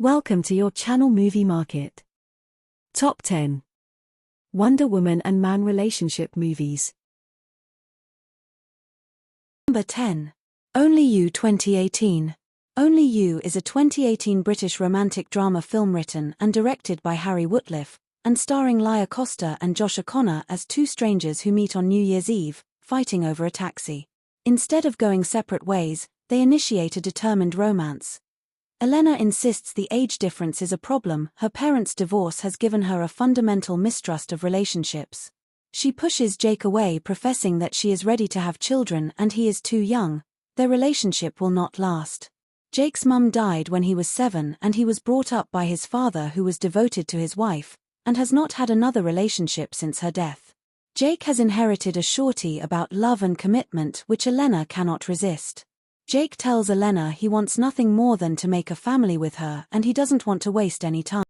Welcome to your channel Movie Market. Top 10 Wonder Woman and Man Relationship Movies. Number 10. Only You 2018. Only You is a 2018 British romantic drama film written and directed by Harry Wootliff, and starring Lia Costa and Josh O'Connor as two strangers who meet on New Year's Eve, fighting over a taxi. Instead of going separate ways, they initiate a determined romance. Elena insists the age difference is a problem. Her parents' divorce has given her a fundamental mistrust of relationships. She pushes Jake away, professing that she is ready to have children and he is too young. Their relationship will not last. Jake's mum died when he was 7 and he was brought up by his father, who was devoted to his wife, and has not had another relationship since her death. Jake has inherited a surety about love and commitment which Elena cannot resist. Jake tells Elena he wants nothing more than to make a family with her and he doesn't want to waste any time.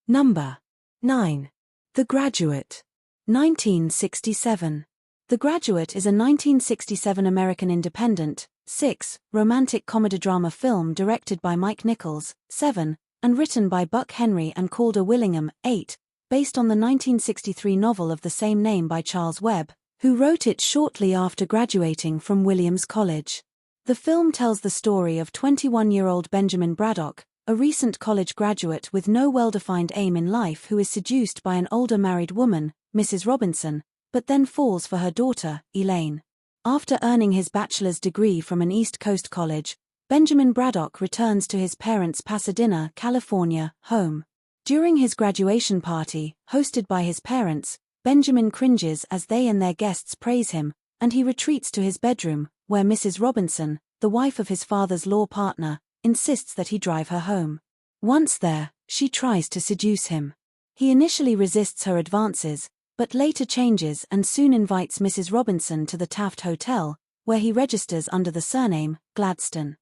Number 9. The Graduate. 1967. The Graduate is a 1967 American independent, 6, romantic comedy-drama film directed by Mike Nichols, 7, and written by Buck Henry and Calder Willingham, 8, based on the 1963 novel of the same name by Charles Webb, who wrote it shortly after graduating from Williams College. The film tells the story of 21-year-old Benjamin Braddock, a recent college graduate with no well-defined aim in life who is seduced by an older married woman, Mrs. Robinson, but then falls for her daughter, Elaine. After earning his bachelor's degree from an East Coast college, Benjamin Braddock returns to his parents' Pasadena, California, home. During his graduation party, hosted by his parents, Benjamin cringes as they and their guests praise him, and he retreats to his bedroom, where Mrs. Robinson, the wife of his father's law partner, insists that he drive her home. Once there, she tries to seduce him. He initially resists her advances, but later changes and soon invites Mrs. Robinson to the Taft Hotel, where he registers under the surname Gladstone.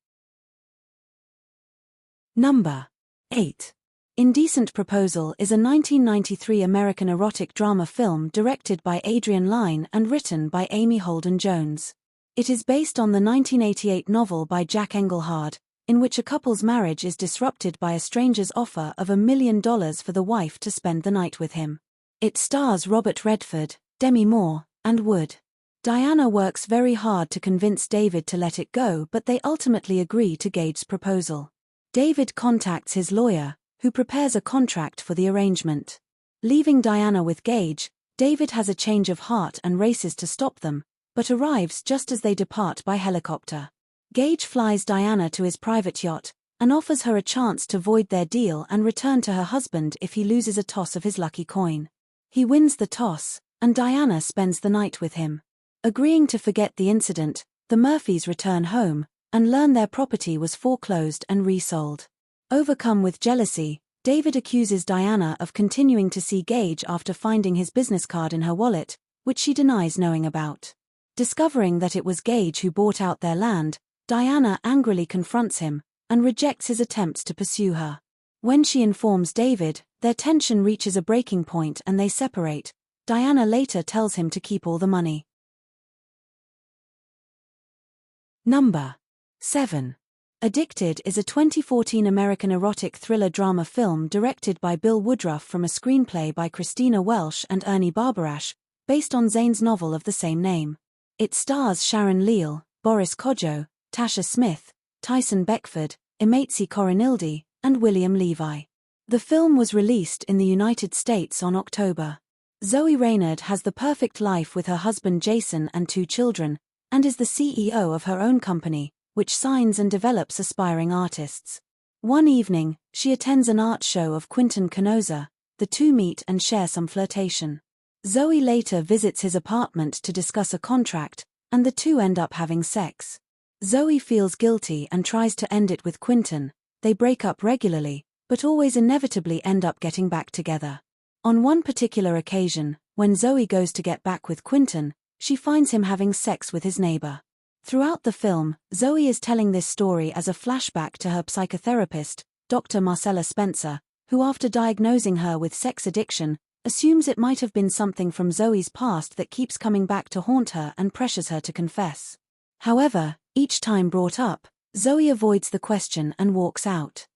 Number 8. Indecent Proposal is a 1993 American erotic drama film directed by Adrian Lyne and written by Amy Holden Jones. It is based on the 1988 novel by Jack Engelhard, in which a couple's marriage is disrupted by a stranger's offer of $1 million for the wife to spend the night with him. It stars Robert Redford, Demi Moore, and Wood. Diana works very hard to convince David to let it go, but they ultimately agree to Gage's proposal. David contacts his lawyer, who prepares a contract for the arrangement. Leaving Diana with Gage, David has a change of heart and races to stop them, but arrives just as they depart by helicopter. Gage flies Diana to his private yacht, and offers her a chance to void their deal and return to her husband if he loses a toss of his lucky coin. He wins the toss, and Diana spends the night with him. Agreeing to forget the incident, the Murphys return home, and learn their property was foreclosed and resold. Overcome with jealousy, David accuses Diana of continuing to see Gage after finding his business card in her wallet, which she denies knowing about. Discovering that it was Gage who bought out their land, Diana angrily confronts him, and rejects his attempts to pursue her. When she informs David, their tension reaches a breaking point and they separate. Diana later tells him to keep all the money. Number 7. Addicted is a 2014 American erotic thriller drama film directed by Bill Woodruff from a screenplay by Christina Welsh and Ernie Barbarash, based on Zane's novel of the same name. It stars Sharon Leal, Boris Kodjoe, Tasha Smith, Tyson Beckford, Imatzi Corinildi, and William Levi. The film was released in the United States on October. Zoe Reynard has the perfect life with her husband Jason and 2 children, and is the CEO of her own company, which signs and develops aspiring artists. One evening, she attends an art show of Quentin Canosa. The two meet and share some flirtation. Zoe later visits his apartment to discuss a contract, and the two end up having sex. Zoe feels guilty and tries to end it with Quentin. They break up regularly, but always inevitably end up getting back together. On one particular occasion, when Zoe goes to get back with Quentin, she finds him having sex with his neighbor. Throughout the film, Zoe is telling this story as a flashback to her psychotherapist, Dr. Marcella Spencer, who after diagnosing her with sex addiction, assumes it might have been something from Zoe's past that keeps coming back to haunt her and pressures her to confess. However, each time brought up, Zoe avoids the question and walks out.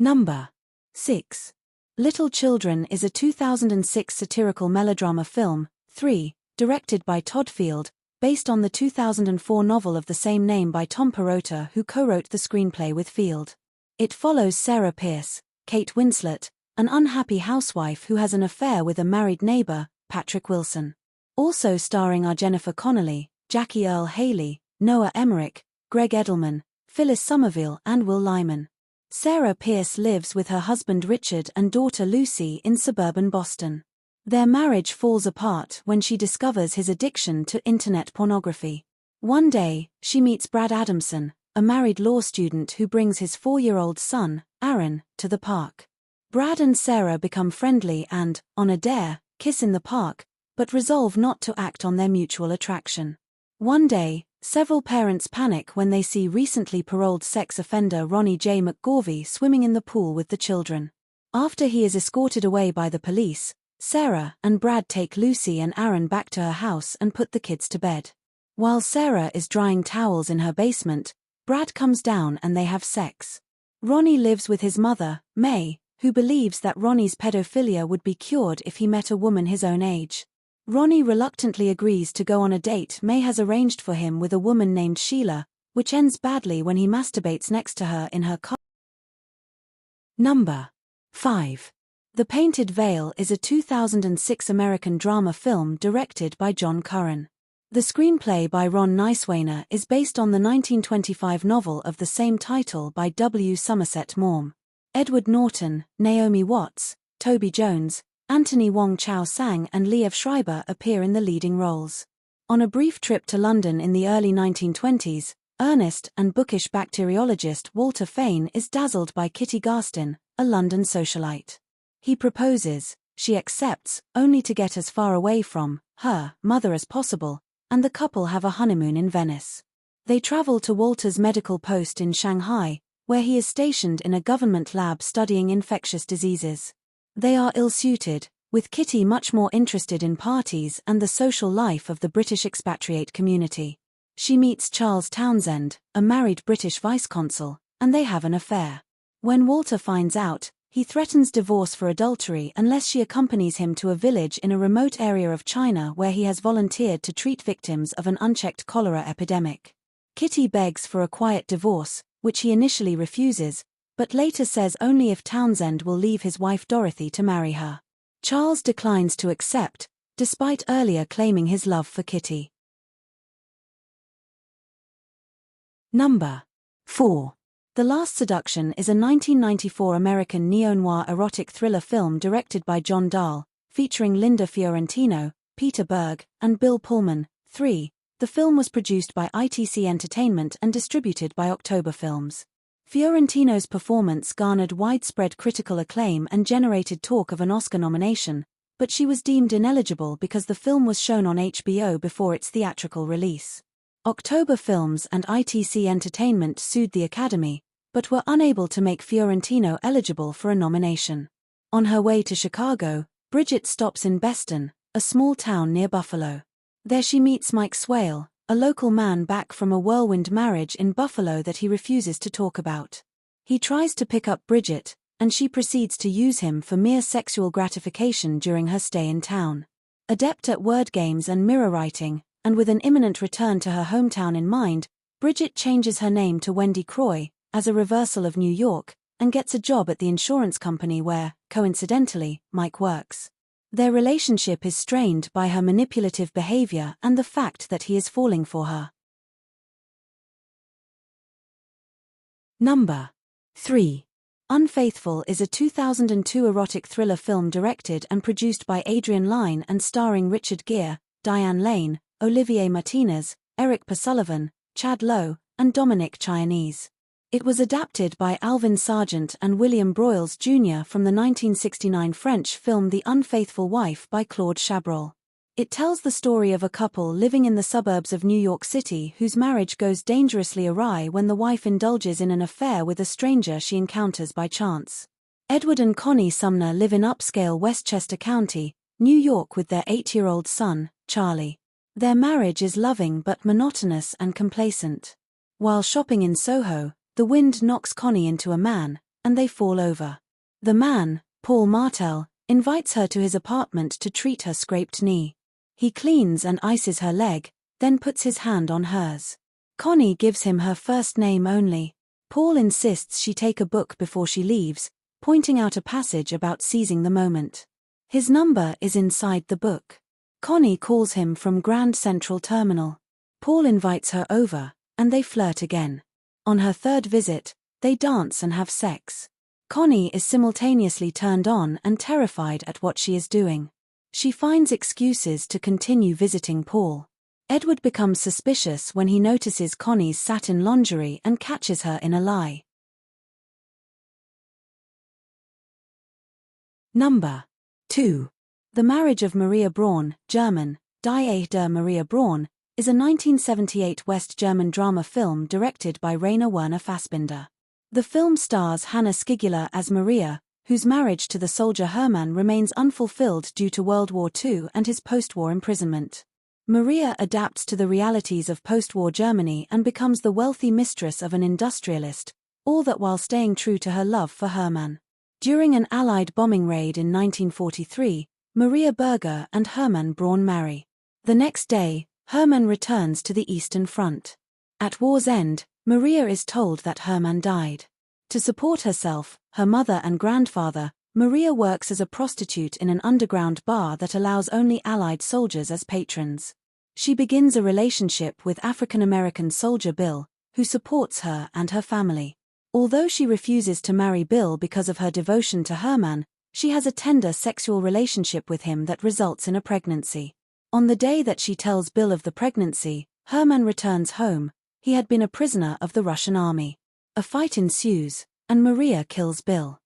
Number 6. Little Children is a 2006 satirical melodrama film, 3, directed by Todd Field, based on the 2004 novel of the same name by Tom Perrotta, who co-wrote the screenplay with Field. It follows Sarah Pierce, Kate Winslet, an unhappy housewife who has an affair with a married neighbor, Patrick Wilson. Also starring are Jennifer Connelly, Jackie Earle Haley, Noah Emmerich, Greg Edelman, Phyllis Somerville and Will Lyman. Sarah Pierce lives with her husband Richard and daughter Lucy in suburban Boston. Their marriage falls apart when she discovers his addiction to internet pornography. One day, she meets Brad Adamson, a married law student who brings his 4-year-old son, Aaron, to the park. Brad and Sarah become friendly and, on a dare, kiss in the park, but resolve not to act on their mutual attraction. One day, several parents panic when they see recently paroled sex offender Ronnie J. McGorvey swimming in the pool with the children. After he is escorted away by the police, Sarah and Brad take Lucy and Aaron back to her house and put the kids to bed. While Sarah is drying towels in her basement, Brad comes down and they have sex. Ronnie lives with his mother, May, who believes that Ronnie's pedophilia would be cured if he met a woman his own age. Ronnie reluctantly agrees to go on a date May has arranged for him with a woman named Sheila, which ends badly when he masturbates next to her in her car. Number 5. The Painted Veil is a 2006 American drama film directed by John Curran. The screenplay by Ron Nicewaner is based on the 1925 novel of the same title by W. Somerset Maugham. Edward Norton, Naomi Watts, Toby Jones, Anthony Wong Chow Sang and Liev Schreiber appear in the leading roles. On a brief trip to London in the early 1920s, earnest and bookish bacteriologist Walter Fane is dazzled by Kitty Garstin, a London socialite. He proposes, she accepts, only to get as far away from her mother as possible, and the couple have a honeymoon in Venice. They travel to Walter's medical post in Shanghai, where he is stationed in a government lab studying infectious diseases. They are ill-suited, with Kitty much more interested in parties and the social life of the British expatriate community. She meets Charles Townsend, a married British vice-consul, and they have an affair. When Walter finds out, he threatens divorce for adultery unless she accompanies him to a village in a remote area of China where he has volunteered to treat victims of an unchecked cholera epidemic. Kitty begs for a quiet divorce, which he initially refuses, but later says only if Townsend will leave his wife Dorothy to marry her. Charles declines to accept, despite earlier claiming his love for Kitty. Number 4. The Last Seduction is a 1994 American neo-noir erotic thriller film directed by John Dahl, featuring Linda Fiorentino, Peter Berg, and Bill Pullman. 3. The film was produced by ITC Entertainment and distributed by October Films. Fiorentino's performance garnered widespread critical acclaim and generated talk of an Oscar nomination, but she was deemed ineligible because the film was shown on HBO before its theatrical release. October Films and ITC Entertainment sued the Academy, but were unable to make Fiorentino eligible for a nomination. On her way to Chicago, Bridget stops in Beston, a small town near Buffalo. There she meets Mike Swale, a local man back from a whirlwind marriage in Buffalo that he refuses to talk about. He tries to pick up Bridget, and she proceeds to use him for mere sexual gratification during her stay in town. Adept at word games and mirror writing, and with an imminent return to her hometown in mind, Bridget changes her name to Wendy Croy, as a reversal of New York, and gets a job at the insurance company where, coincidentally, Mike works. Their relationship is strained by her manipulative behavior and the fact that he is falling for her. Number 3. Unfaithful is a 2002 erotic thriller film directed and produced by Adrian Lyne and starring Richard Gere, Diane Lane, Olivier Martinez, Eric Persullivan, Chad Lowe, and Dominic Chianese. It was adapted by Alvin Sargent and William Broyles Jr. from the 1969 French film The Unfaithful Wife by Claude Chabrol. It tells the story of a couple living in the suburbs of New York City whose marriage goes dangerously awry when the wife indulges in an affair with a stranger she encounters by chance. Edward and Connie Sumner live in upscale Westchester County, New York with their 8-year-old son, Charlie. Their marriage is loving but monotonous and complacent. While shopping in Soho, the wind knocks Connie into a man, and they fall over. The man, Paul Martel, invites her to his apartment to treat her scraped knee. He cleans and ices her leg, then puts his hand on hers. Connie gives him her first name only. Paul insists she take a book before she leaves, pointing out a passage about seizing the moment. His number is inside the book. Connie calls him from Grand Central Terminal. Paul invites her over, and they flirt again. On her third visit, they dance and have sex. Connie is simultaneously turned on and terrified at what she is doing. She finds excuses to continue visiting Paul. Edward becomes suspicious when he notices Connie's satin lingerie and catches her in a lie. Number 2. The Marriage of Maria Braun, German, Die Ehe der Maria Braun, is a 1978 West German drama film directed by Rainer Werner Fassbinder. The film stars Hannah Skigula as Maria, whose marriage to the soldier Hermann remains unfulfilled due to World War II and his post-war imprisonment. Maria adapts to the realities of post-war Germany and becomes the wealthy mistress of an industrialist, all that while staying true to her love for Hermann. During an Allied bombing raid in 1943, Maria Berger and Hermann Braun marry. The next day, Hermann returns to the Eastern Front. At war's end, Maria is told that Hermann died. To support herself, her mother and grandfather, Maria works as a prostitute in an underground bar that allows only Allied soldiers as patrons. She begins a relationship with African-American soldier Bill, who supports her and her family. Although she refuses to marry Bill because of her devotion to Hermann, she has a tender sexual relationship with him that results in a pregnancy. On the day that she tells Bill of the pregnancy, Hermann returns home. He had been a prisoner of the Russian army. A fight ensues, and Maria kills Bill.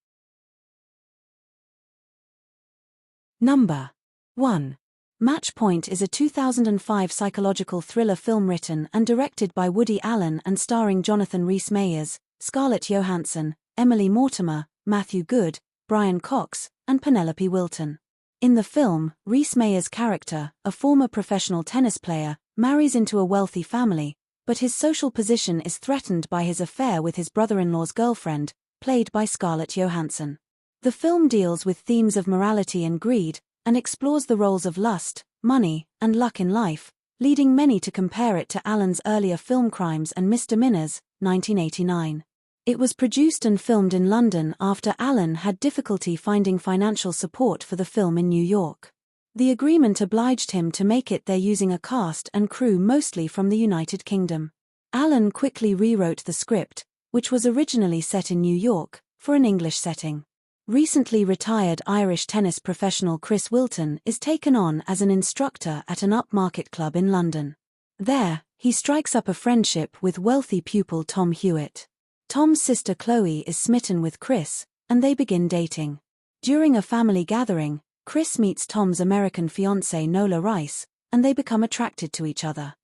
Number 1. Match Point is a 2005 psychological thriller film written and directed by Woody Allen and starring Jonathan Rhys-Meyers, Scarlett Johansson, Emily Mortimer, Matthew Good, Brian Cox, and Penelope Wilton. In the film, Rhys-Meyers' character, a former professional tennis player, marries into a wealthy family, but his social position is threatened by his affair with his brother-in-law's girlfriend, played by Scarlett Johansson. The film deals with themes of morality and greed, and explores the roles of lust, money, and luck in life, leading many to compare it to Allen's earlier film Crimes and Misdemeanors, 1989. It was produced and filmed in London after Allen had difficulty finding financial support for the film in New York. The agreement obliged him to make it there using a cast and crew mostly from the United Kingdom. Allen quickly rewrote the script, which was originally set in New York, for an English setting. Recently retired Irish tennis professional Chris Wilton is taken on as an instructor at an upmarket club in London. There, he strikes up a friendship with wealthy pupil Tom Hewitt. Tom's sister Chloe is smitten with Chris, and they begin dating. During a family gathering, Chris meets Tom's American fiancée Nola Rice, and they become attracted to each other.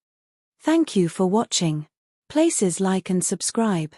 Thank you for watching. Please like and subscribe.